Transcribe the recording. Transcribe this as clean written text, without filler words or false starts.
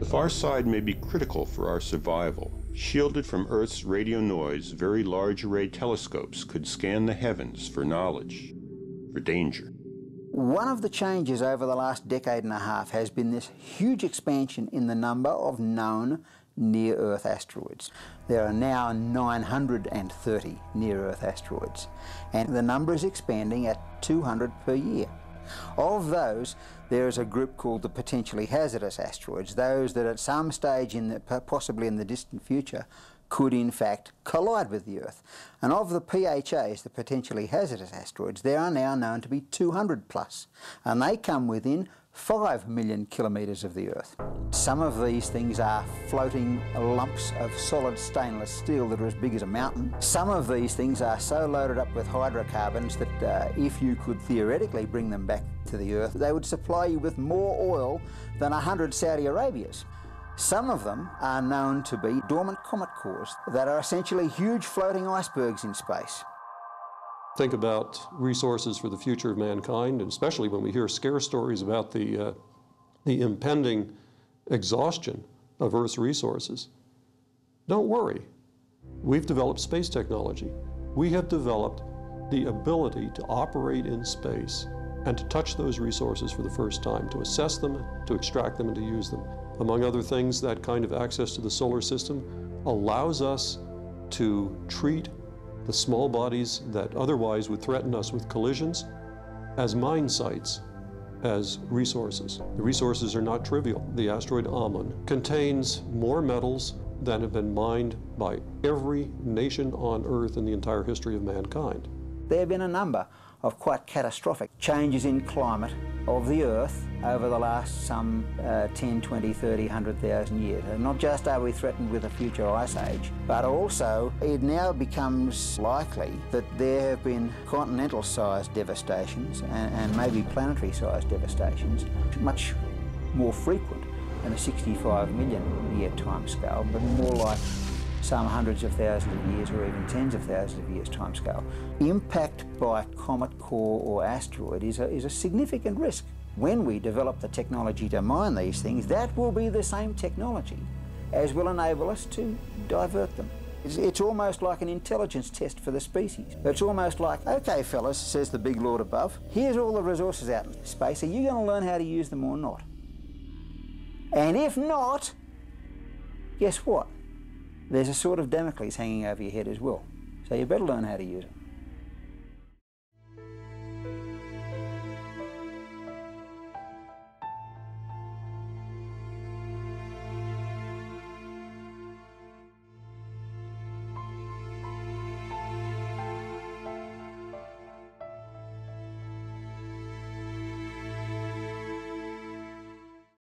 The far side may be critical for our survival. Shielded from Earth's radio noise, very large array telescopes could scan the heavens for knowledge, for danger. One of the changes over the last decade and a half has been this huge expansion in the number of known near-Earth asteroids. There are now 930 near-Earth asteroids, and the number is expanding at 200 per year. Of those, there is a group called the potentially hazardous asteroids, those that at some stage, possibly in the distant future, could in fact collide with the Earth. And of the PHAs, the potentially hazardous asteroids, there are now known to be 200 plus, and they come within 5 million kilometres of the Earth. Some of these things are floating lumps of solid stainless steel that are as big as a mountain. Some of these things are so loaded up with hydrocarbons that if you could theoretically bring them back to the Earth, they would supply you with more oil than 100 Saudi Arabias. Some of them are known to be dormant comet cores that are essentially huge floating icebergs in space. Think about resources for the future of mankind, and especially when we hear scare stories about the impending exhaustion of Earth's resources. Don't worry. We've developed space technology. We have developed the ability to operate in space and to touch those resources for the first time, to assess them, to extract them, and to use them. Among other things, that kind of access to the solar system allows us to treat the small bodies that otherwise would threaten us with collisions as mine sites, as resources. The resources are not trivial. The asteroid Amun contains more metals than have been mined by every nation on Earth in the entire history of mankind. There have been a number of quite catastrophic changes in climate of the Earth over the last some 10, 20, 30, 100,000 years. And not just are we threatened with a future ice age, but also it now becomes likely that there have been continental-sized devastations and maybe planetary-sized devastations, much more frequent than a 65 million year timescale, but more like some hundreds of thousands of years or even tens of thousands of years timescale. Impact by comet core or asteroid is a significant risk. When we develop the technology to mine these things, that will be the same technology as will enable us to divert them. It's almost like an intelligence test for the species. It's almost like, okay fellas, says the big lord above, here's all the resources out in space, are you going to learn how to use them or not? And if not, guess what? There's a sword of Damocles hanging over your head as well. So you better learn how to use it.